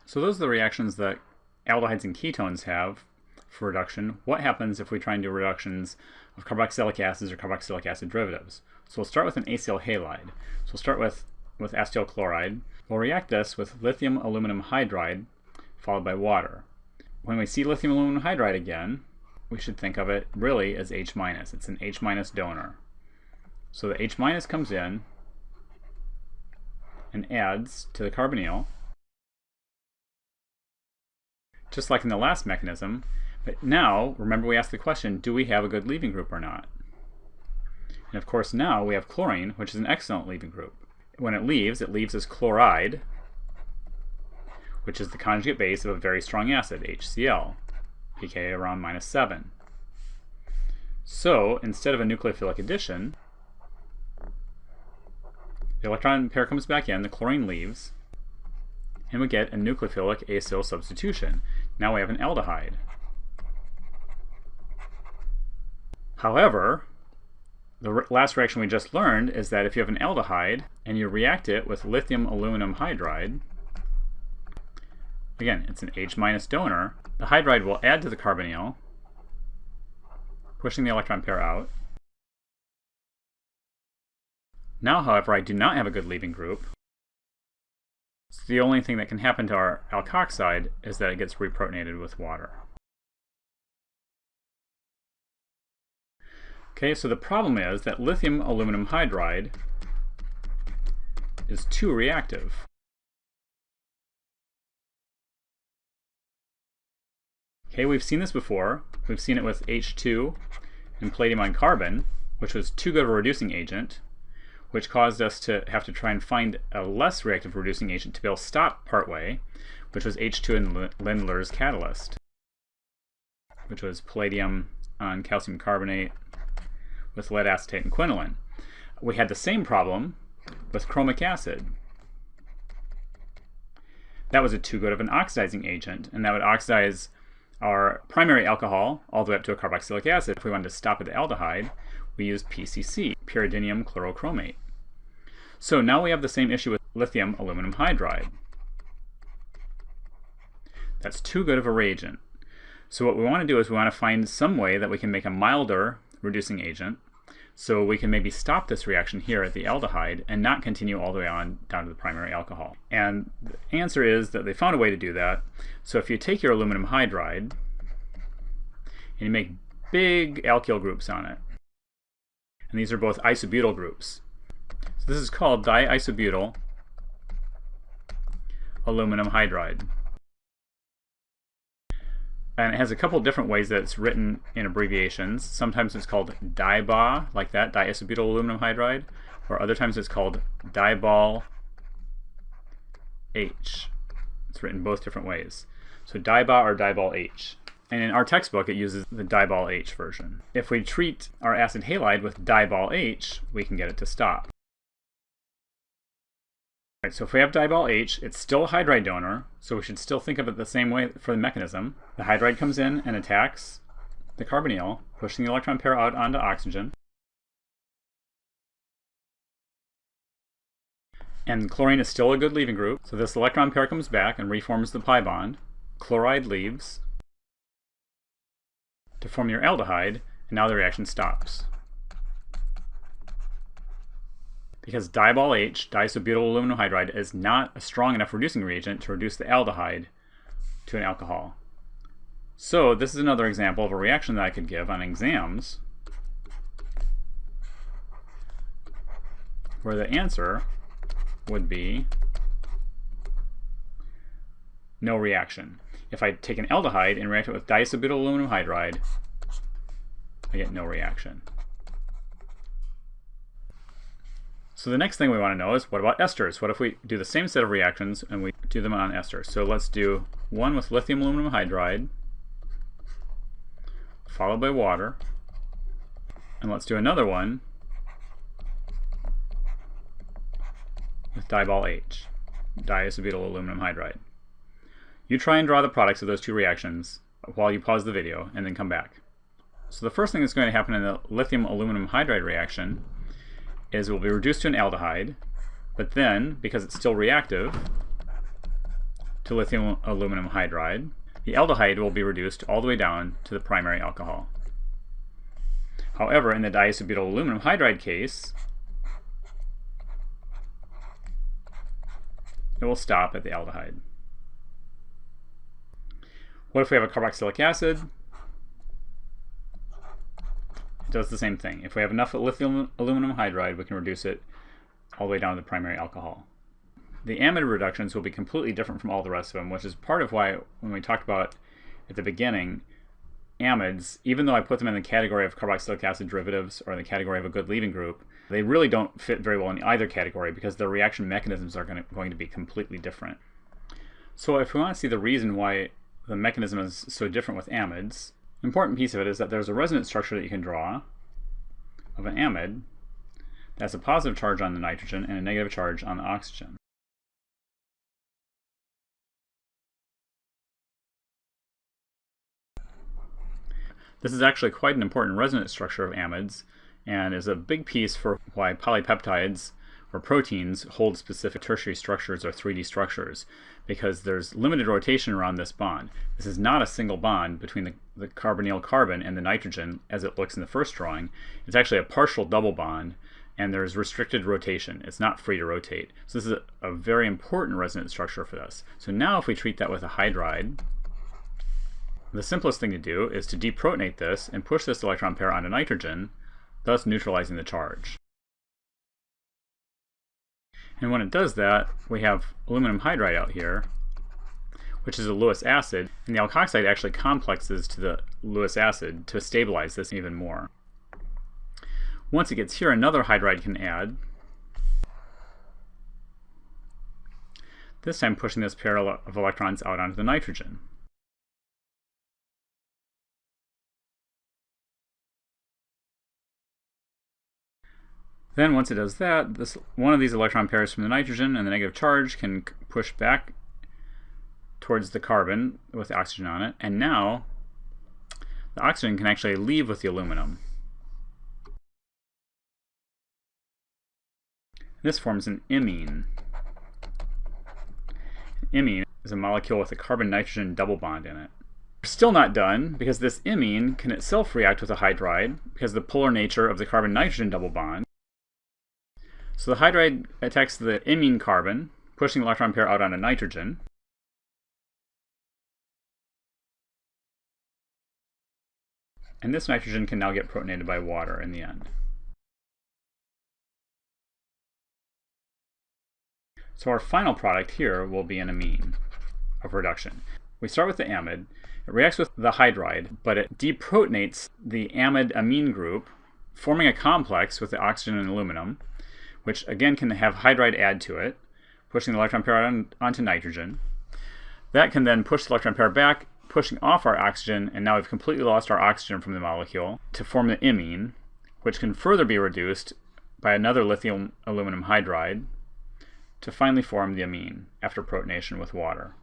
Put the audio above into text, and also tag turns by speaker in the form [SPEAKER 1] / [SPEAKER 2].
[SPEAKER 1] So those are the reactions that aldehydes and ketones have for reduction. What happens if we try and do reductions of carboxylic acids or carboxylic acid derivatives? So we'll start with an acyl halide. So we'll start with acetyl chloride. We'll react this with lithium aluminum hydride followed by water. When we see lithium aluminum hydride again, we should think of it really as H-. It's an H- donor. So the H- comes in and adds to the carbonyl, just like in the last mechanism. But now, remember we asked the question, do we have a good leaving group or not? And of course now we have chlorine, which is an excellent leaving group. When it leaves as chloride, which is the conjugate base of a very strong acid, HCl, pK around -7. So instead of a nucleophilic addition, the electron pair comes back in, the chlorine leaves, and we get a nucleophilic acyl substitution. Now we have an aldehyde. However, the last reaction we just learned is that if you have an aldehyde and you react it with lithium aluminum hydride, again, it's an H- donor, the hydride will add to the carbonyl, pushing the electron pair out. Now, however, I do not have a good leaving group. So the only thing that can happen to our alkoxide is that it gets reprotonated with water. Okay, so the problem is that lithium aluminum hydride is too reactive. Okay, we've seen this before. We've seen it with H2 and palladium on carbon, which was too good of a reducing agent, which caused us to have to try and find a less reactive reducing agent to be able to stop partway, which was H2 and Lindlar's catalyst, which was palladium on calcium carbonate with lead acetate and quinoline. We had the same problem with chromic acid. That was too good of an oxidizing agent, and that would oxidize our primary alcohol all the way up to a carboxylic acid. If we wanted to stop at the aldehyde, we used PCC, pyridinium chlorochromate. So now we have the same issue with lithium aluminum hydride. That's too good of a reagent. So what we want to do is we want to find some way that we can make a milder reducing agent, so we can maybe stop this reaction here at the aldehyde and not continue all the way on down to the primary alcohol. And the answer is that they found a way to do that. So if you take your aluminum hydride and you make big alkyl groups on it, and these are both isobutyl groups. So this is called diisobutyl aluminum hydride. And it has a couple different ways that it's written in abbreviations. Sometimes it's called DIBA, like that, diisobutyl aluminum hydride, or other times it's called DIBAL-H. It's written both different ways. So DIBA or DIBAL-H. And in our textbook, it uses the DIBAL-H version. If we treat our acid halide with DIBAL-H, we can get it to stop. Right, so if we have DIBAL-H, it's still a hydride donor, so we should still think of it the same way for the mechanism. The hydride comes in and attacks the carbonyl, pushing the electron pair out onto oxygen. And chlorine is still a good leaving group, so this electron pair comes back and reforms the pi bond. Chloride leaves to form your aldehyde, and now the reaction stops. Because DIBAL-H, diisobutyl aluminum hydride, is not a strong enough reducing reagent to reduce the aldehyde to an alcohol. So this is another example of a reaction that I could give on exams where the answer would be no reaction. If I take an aldehyde and react it with diisobutyl aluminum hydride, I get no reaction. So the next thing we want to know is, what about esters? What if we do the same set of reactions and we do them on esters? So let's do one with lithium aluminum hydride, followed by water, and let's do another one with DIBAL-H, diisobutyl aluminum hydride. You try and draw the products of those two reactions while you pause the video and then come back. So the first thing that's going to happen in the lithium aluminum hydride reaction is it will be reduced to an aldehyde, but then, because it's still reactive, to lithium aluminum hydride, the aldehyde will be reduced all the way down to the primary alcohol. However, in the diisobutyl aluminum hydride case, it will stop at the aldehyde. What if we have a carboxylic acid? It does the same thing. If we have enough lithium aluminum hydride, we can reduce it all the way down to the primary alcohol. The amide reductions will be completely different from all the rest of them, which is part of why when we talked about at the beginning, amides, even though I put them in the category of carboxylic acid derivatives or in the category of a good leaving group, they really don't fit very well in either category because their reaction mechanisms are going to be completely different. So if we want to see the reason why the mechanism is so different with amides, an important piece of it is that there's a resonance structure that you can draw of an amide that has a positive charge on the nitrogen and a negative charge on the oxygen. This is actually quite an important resonance structure of amides and is a big piece for why polypeptides or proteins hold specific tertiary structures or 3D structures, because there's limited rotation around this bond. This is not a single bond between the carbonyl carbon and the nitrogen as it looks in the first drawing. It's actually a partial double bond, and there's restricted rotation. It's not free to rotate. So this is a very important resonance structure for this. So now if we treat that with a hydride, the simplest thing to do is to deprotonate this and push this electron pair onto nitrogen, thus neutralizing the charge. And when it does that, we have aluminum hydride out here, which is a Lewis acid, and the alkoxide actually complexes to the Lewis acid to stabilize this even more. Once it gets here, another hydride can add, this time pushing this pair of electrons out onto the nitrogen. Then once it does that, one of these electron pairs from the nitrogen and the negative charge can push back towards the carbon with the oxygen on it, and now the oxygen can actually leave with the aluminum. This forms an imine. An imine is a molecule with a carbon-nitrogen double bond in it. We're still not done, because this imine can itself react with a hydride because of the polar nature of the carbon-nitrogen double bond. So the hydride attacks the imine carbon, pushing the electron pair out onto nitrogen. And this nitrogen can now get protonated by water in the end. So our final product here will be an amine of reduction. We start with the amide. It reacts with the hydride, but it deprotonates the amide amine group, forming a complex with the oxygen and aluminum, which again can have hydride add to it, pushing the electron pair onto nitrogen. That can then push the electron pair back, pushing off our oxygen, and now we've completely lost our oxygen from the molecule to form the imine, which can further be reduced by another lithium aluminum hydride to finally form the amine after protonation with water.